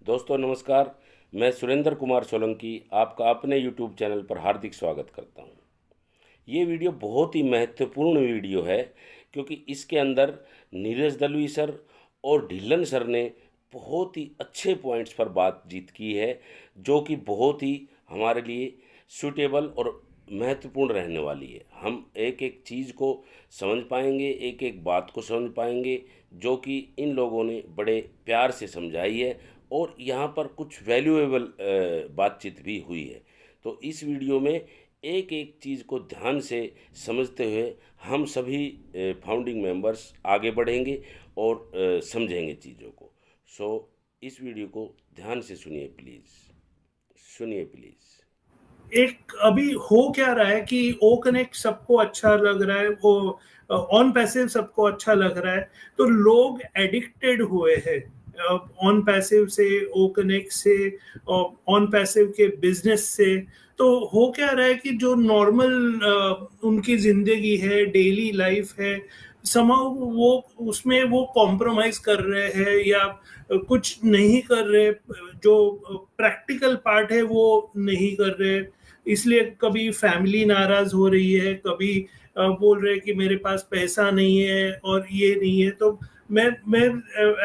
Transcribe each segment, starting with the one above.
दोस्तों नमस्कार। मैं सुरेंद्र कुमार सोलंकी आपका अपने YouTube चैनल पर हार्दिक स्वागत करता हूं। ये वीडियो बहुत ही महत्वपूर्ण वीडियो है क्योंकि इसके अंदर नीरज दलवी सर और ढिल्लन सर ने बहुत ही अच्छे पॉइंट्स पर बातचीत की है, जो कि बहुत ही हमारे लिए सूटेबल और महत्वपूर्ण रहने वाली है। हम एक एक चीज़ को समझ पाएंगे, एक एक बात को समझ पाएंगे, जो कि इन लोगों ने बड़े प्यार से समझाई है और यहाँ पर कुछ वैल्यूएबल बातचीत भी हुई है। तो इस वीडियो में एक एक चीज़ को ध्यान से समझते हुए हम सभी फाउंडिंग मेंबर्स आगे बढ़ेंगे और समझेंगे चीज़ों को। सो इस वीडियो को ध्यान से सुनिए प्लीज़। एक अभी हो क्या रहा है कि ओ कनेक्ट सबको अच्छा लग रहा है, वो ऑन पैसिव सबको अच्छा लग रहा है, तो लोग एडिक्टेड हुए हैं ऑन पैसिव से, ओ कनेक्ट से, ऑन पैसिव के बिजनेस से। तो हो क्या रहा है कि जो नॉर्मल उनकी जिंदगी है, डेली लाइफ है, समाउ वो उसमें वो कॉम्प्रोमाइज कर रहे हैं या कुछ नहीं कर रहे, जो प्रैक्टिकल पार्ट है वो नहीं कर रहे। इसलिए कभी फैमिली नाराज हो रही है, कभी बोल रहे कि मेरे पास पैसा नहीं है और ये नहीं है। तो मैं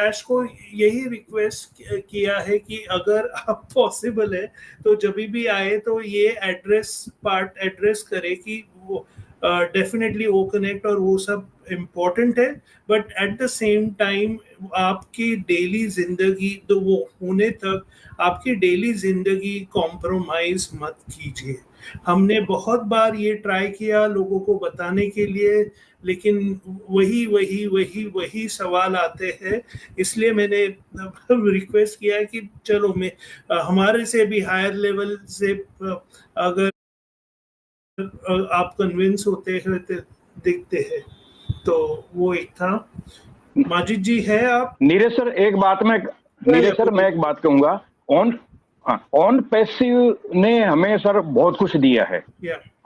ऐश को यही रिक्वेस्ट किया है कि अगर आप पॉसिबल है तो जब भी आए तो ये एड्रेस करे कि वो डेफिनेटली ओ कनेक्ट और वो सब इम्पोर्टेंट है, but at the same time आपकी डेली जिंदगी, तो वो होने तक आपकी डेली जिंदगी कॉम्प्रोमाइज मत कीजिए। हमने बहुत बार ये ट्राई किया लोगों को बताने के लिए, लेकिन वही सवाल आते हैं। इसलिए मैंने रिक्वेस्ट किया है कि चलो मैं हमारे से भी हायर लेवल से अगर आप कन्विंस होते हैं तो देखते हैं। तो वो एक था। माजिद जी है आप? नीरज सर एक बात कहूंगा। ऑन पैसिव ने हमें सर बहुत कुछ दिया है।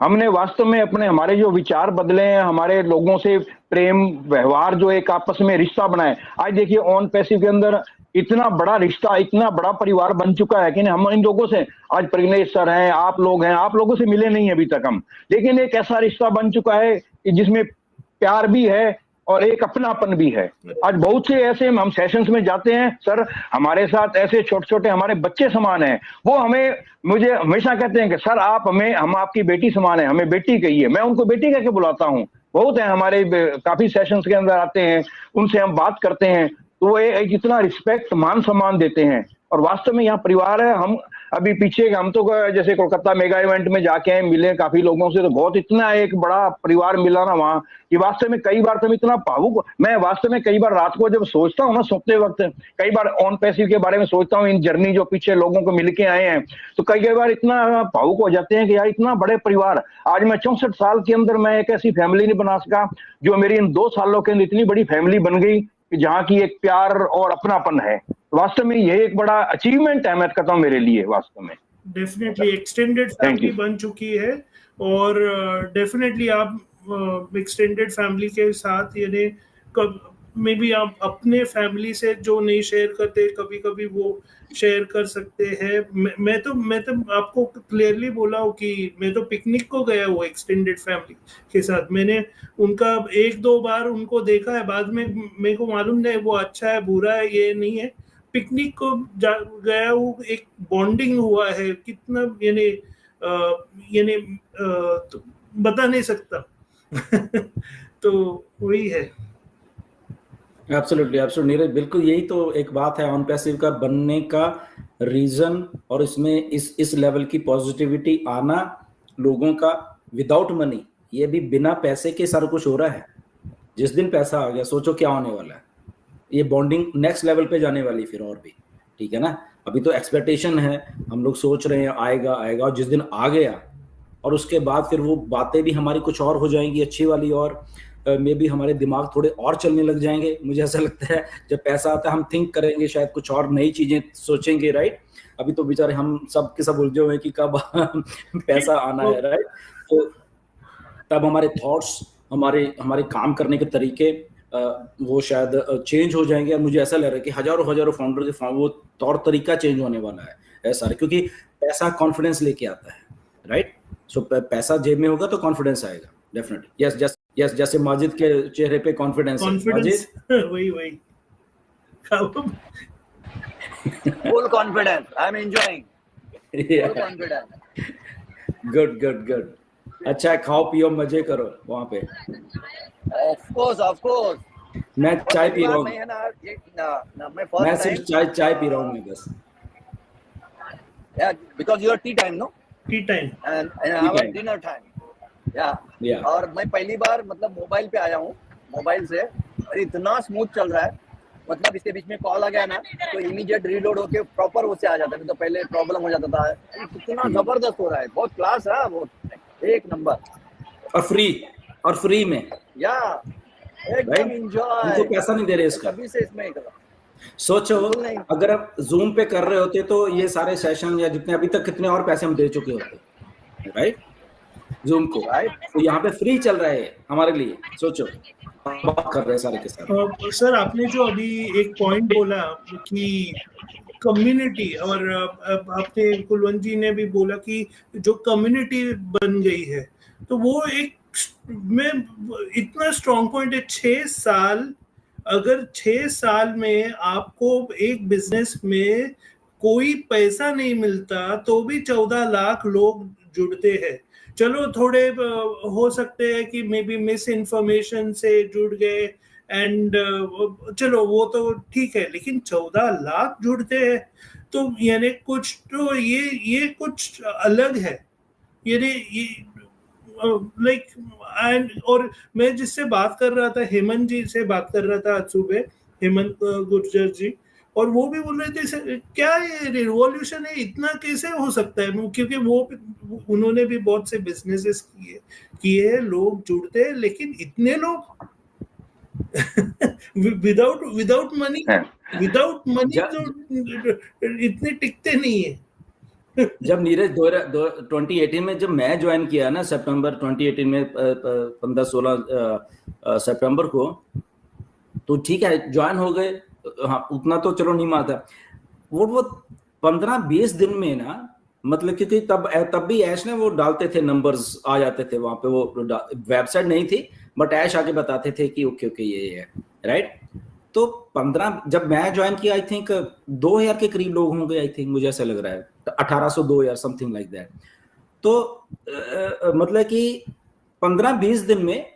हमने वास्तव में हमारे जो विचार बदले हैं, हमारे लोगों से प्रेम व्यवहार, जो एक आपस में रिश्ता बनाए। आज देखिए ऑन पैसिव के अंदर इतना बड़ा रिश्ता, इतना बड़ा परिवार बन चुका है कि हम इन लोगों से, आज प्रज्ञेश सर हैं, आप लोगों से मिले नहीं अभी तक हम, लेकिन एक ऐसा रिश्ता बन चुका है जिसमें प्यार भी है और एक अपनापन भी है। आज बहुत से ऐसे हम सेशंस में जाते हैं सर, हमारे साथ ऐसे छोटे छोटे हमारे बच्चे समान हैं। वो मुझे हमेशा कहते हैं कि सर हम आपकी बेटी समान है, हमें बेटी कहिए। मैं उनको बेटी कह के बुलाता हूँ। बहुत है हमारे, काफी सेशंस के अंदर आते हैं, उनसे हम बात करते हैं तो वो इतना रिस्पेक्ट, मान सम्मान देते हैं। और वास्तव में यहाँ परिवार है। हम अभी पीछे हम तो जैसे कोलकाता मेगा इवेंट में जाके मिले काफी लोगों से, तो बहुत इतना एक बड़ा परिवार मिला ना वहाँ कि वास्तव में कई बार तो इतना भावुक, मैं वास्तव में कई बार रात को जब सोचता हूँ ना, सोते वक्त कई बार ऑन पैसिव के बारे में सोचता हूँ, इन जर्नी जो पीछे लोगों को मिलके आए हैं, तो कई बार इतना भावुक हो जाते हैं कि यार इतना बड़े परिवार। आज मैं 64 साल के अंदर मैं एक ऐसी फैमिली नहीं बना सका जो मेरी इन 2 सालों के अंदर इतनी बड़ी फैमिली बन गई, जहाँ की एक प्यार और अपनापन है। वास्तव में ये एक बड़ा अचीवमेंट है, मैं कहता हूँ मेरे लिए। वास्तव में डेफिनेटली एक्सटेंडेड फैमिली बन चुकी है और डेफिनेटली आप एक्सटेंडेड फैमिली के साथ, यानी मे बी आप अपने फैमिली से जो नहीं शेयर करते, कभी कभी वो शेयर कर सकते हैं। मैं तो आपको क्लियरली बोला हूँ कि मैं तो पिकनिक को गया हूँ एक्सटेंडेड फैमिली के साथ। मैंने उनका 1-2 बार उनको देखा है, बाद में मेरे को मालूम नहीं वो अच्छा है बुरा है, ये नहीं है। पिकनिक को गया हूँ, एक बॉन्डिंग हुआ है कितना, यानी तो बता नहीं सकता। तो वही है। एब्सोल्युटली नीरज, बिल्कुल यही तो एक बात है ऑन पैसिव का बनने का रीजन, और इसमें इस लेवल की पॉजिटिविटी आना लोगों का विदाउट मनी, ये भी बिना पैसे के सारा कुछ हो रहा है। जिस दिन पैसा आ गया सोचो क्या होने वाला है। ये बॉन्डिंग नेक्स्ट लेवल पे जाने वाली फिर और भी, ठीक है ना। अभी तो एक्सपेक्टेशन है, हम लोग सोच रहे हैं आएगा, और जिस दिन आ गया और उसके बाद फिर वो बातें भी हमारी कुछ और हो जाएंगी अच्छी वाली, और मे भी हमारे दिमाग थोड़े और चलने लग जाएंगे। मुझे ऐसा लगता है जब पैसा आता है हम थिंक करेंगे, शायद कुछ और नई चीजें सोचेंगे, राइट। अभी तो बेचारे हम सब के सब उलझे हुए हैं कि कब पैसा आना है, राइट। तो तब हमारे थॉट्स, हमारे काम करने के तरीके, वो शायद चेंज हो जाएंगे। मुझे ऐसा लग रहा है कि हजारों फाउंडर के वो तौर तरीका चेंज होने वाला है सारे, क्योंकि पैसा कॉन्फिडेंस लेके आता है, राइट। सो पैसा जेब में होगा तो कॉन्फिडेंस आएगा डेफिनेटली। यस, जैसे माजिद के चेहरे पे कॉन्फिडेंस वही full confidence. I'm enjoying. Full confidence. Good. अच्छा, खाओ पियो मजे करो वहाँ पे। Of course. मैं चाय पी रहा हूँ। मैं सिर्फ चाय पी रहा हूँ मैं बस। Yeah, because your tea time, no? T time And our dinner time. Yeah. और मैं पहली बार मतलब मोबाइल पे आया हूँ, मोबाइल से, और इतना स्मूथ चल रहा है, मतलब इसके बीच में कॉल आ गया ना तो इमीडिएट रीलोड होके प्रॉपर उससे आ जाता है, तो पहले प्रॉब्लम हो जाता था। कितना जबरदस्त हो रहा है, बहुत क्लास है वो, एक नंबर। और फ्री में एकदम एंजॉय। उनको पैसा नहीं दे रहे इसका, कभी से इसमें सोचो अगर आप जूम पे कर रहे होते तो ये सारे सेशन या जितने अभी तक कितने और पैसे हम दे चुके होते, राइट, जूम को। तो यहाँ पे फ्री चल रहा है हमारे लिए, सोचो बात कर रहे हैं सारे के सारे। सर आपने जो अभी एक पॉइंट बोला कि कम्युनिटी, और आपने कुलवंत जी ने भी बोला कि जो कम्युनिटी बन गई है, तो वो एक में इतना स्ट्रॉन्ग पॉइंट है। 6 साल, अगर 6 साल में आपको एक बिजनेस में कोई पैसा नहीं मिलता तो भी 14 लाख लोग जुड़ते हैं। चलो थोड़े हो सकते हैं कि मे बी मिस इन्फॉर्मेशन से जुड़ गए, एंड चलो वो तो ठीक है, लेकिन 14 लाख जुड़ते हैं तो यानी कुछ तो ये कुछ अलग है, यानी लाइक। एंड और मैं जिससे बात कर रहा था, हेमंत जी से बात कर रहा था आज सुबह, हेमंत गुर्जर जी, और वो भी बोल रहे थे क्या ये रिवॉल्यूशन है, इतना कैसे हो सकता है, क्योंकि वो उन्होंने भी बहुत से बिजनेसेस किए, लोग जुड़ते हैं, लेकिन इतने लोग विदाउट मनी तो इतने टिकते नहीं है। जब नीरज 2018 में जब मैं ज्वाइन किया ना, सितंबर 2018 में 15-16 सितंबर को, तो ठीक है ज्वाइन हो गए, हाँ उतना तो चलो नहीं माता। वो 15-20 दिन में ना, मतलब क्योंकि तब भी ऐश ने वो डालते थे, नंबर्स आ जाते थे वहां पे, वो वेबसाइट नहीं थी बट ऐश आके बताते थे कि ओके ये है, राइट। तो 15 जब मैं ज्वाइन किया, आई थिंक 2000 के करीब लोग होंगे, आई थिंक मुझे ऐसा लग रहा है 1802 या समथिंग लाइक दैट। तो मतलब कि 15-20 दिन में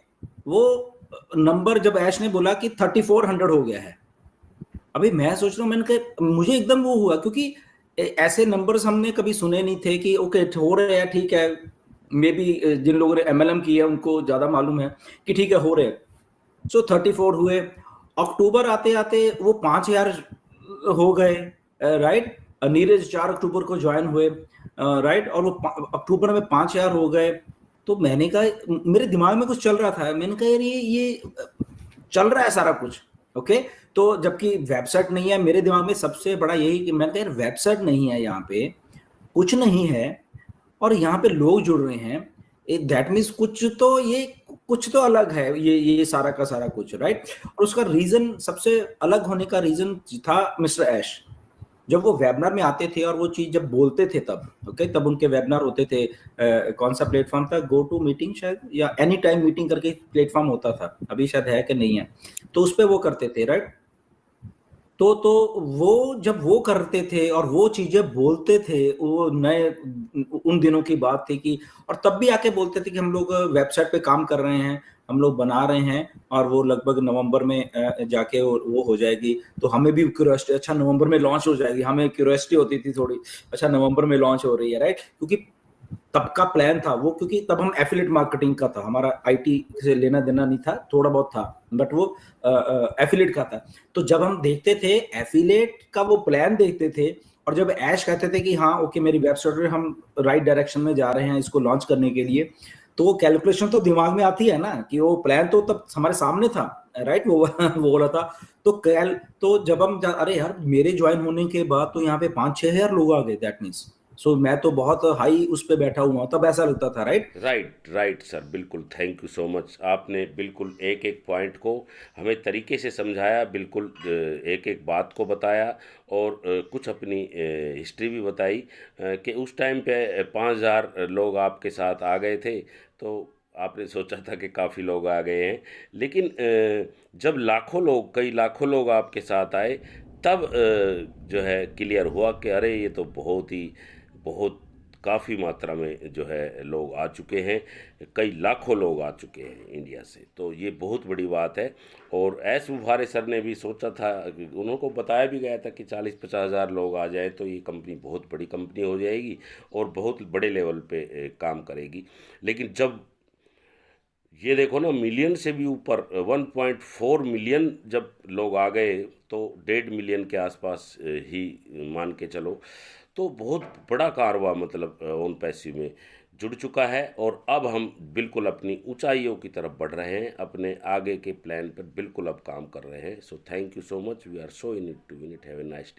वो नंबर, जब ऐश ने बोला कि 3400 हो गया है, अभी मैं सोच रहा हूँ, मैंने कहा मुझे एकदम वो हुआ, क्योंकि ऐसे नंबर्स हमने कभी सुने नहीं थे कि ओके हो रहे हैं, ठीक है, मे बी जिन लोगों ने MLM किया उनको ज्यादा मालूम है कि ठीक है हो रहे हैं। सो 34 हुए, अक्टूबर आते आते वो 5000 हो गए, राइट। नीरज 4 अक्टूबर को ज्वाइन हुए, राइट, और वो अक्टूबर में 5000 हो गए। तो मैंने कहा, मेरे दिमाग में कुछ चल रहा था, मैंने कहा यार ये चल रहा है सारा कुछ, ओके। तो जबकि वेबसाइट नहीं है, मेरे दिमाग में सबसे बड़ा यही कि मैंने कहा यार वेबसाइट नहीं है, यहाँ पे कुछ नहीं है, और यहाँ पे लोग जुड़ रहे हैं, दैट मीन्स कुछ तो अलग है ये सारा का सारा कुछ, राइट। और उसका रीजन, सबसे अलग होने का रीजन था मिस्टर ऐश। जब वो वेबिनार में आते थे और वो चीज जब बोलते थे तब, ओके, तब उनके वेबिनार होते थे, कौन सा प्लेटफॉर्म था, गो टू मीटिंग शायद, या एनी टाइम मीटिंग करके प्लेटफॉर्म होता था, अभी शायद है कि नहीं है, तो उस पे वो करते थे, राइट। तो वो जब वो करते थे और वो चीजें बोलते थे, वो नए उन दिनों की बात थी कि, और तब भी आके बोलते थे कि हम लोग वेबसाइट पे काम कर रहे हैं, हम लोग बना रहे हैं, और वो लगभग नवंबर में जाके वो हो जाएगी। तो हमें भी क्यूरियोसिटी, अच्छा नवंबर में लॉन्च हो जाएगी, हमें क्यूरियोसिटी होती थी थोड़ी, अच्छा नवंबर में लॉन्च हो रही है, राइट। क्योंकि तब का प्लान था वो, क्योंकि तब हम एफिलिएट मार्केटिंग का था, हमारा IT से लेना देना नहीं था, थोड़ा बहुत था, बट वो एफिलिएट का था। तो जब हम देखते थे एफिलिएट का वो प्लान देखते थे, और जब ऐश कहते थे कि हाँ ओके मेरी वेबसाइट में हम राइट डायरेक्शन में जा रहे हैं इसको लॉन्च करने के लिए, तो वो कैलकुलेशन तो दिमाग में आती है ना, कि वो प्लान तो तब हमारे सामने था, राइट। वो बोला था, तो जब हम अरे यार मेरे ज्वाइन होने के बाद तो यहाँ पे 5-6 हजार लोग आ गए, दैट मीन्स सो मैं तो बहुत हाई उस पे बैठा हुआ हूं, तब ऐसा लगता था। राइट राइट सर, बिल्कुल, थैंक यू सो मच। आपने बिल्कुल एक एक पॉइंट को हमें तरीके से समझाया, बिल्कुल एक एक बात को बताया, और कुछ अपनी हिस्ट्री भी बताई कि उस टाइम पे 5,000 लोग आपके साथ आ गए थे, तो आपने सोचा था कि काफ़ी लोग आ गए हैं, लेकिन जब लाखों लोग, कई लाखों लोग आपके साथ आए, तब जो है क्लियर हुआ कि अरे ये तो बहुत काफ़ी मात्रा में जो है लोग आ चुके हैं, कई लाखों लोग आ चुके हैं इंडिया से, तो ये बहुत बड़ी बात है। और एस बुभारे सर ने भी सोचा था, उनको बताया भी गया था कि 40-50 हज़ार लोग आ जाए तो ये कंपनी बहुत बड़ी कंपनी हो जाएगी और बहुत बड़े लेवल पे काम करेगी। लेकिन जब ये देखो ना, मिलियन से भी ऊपर 1.4 मिलियन जब लोग आ गए, तो 1.5 मिलियन के आसपास ही मान के चलो, तो बहुत बड़ा कारवां मतलब ओन पैसिव में जुड़ चुका है। और अब हम बिल्कुल अपनी ऊंचाइयों की तरफ बढ़ रहे हैं, अपने आगे के प्लान पर बिल्कुल अब काम कर रहे हैं। So thank you so much, we are so in it to win it. Have a nice day.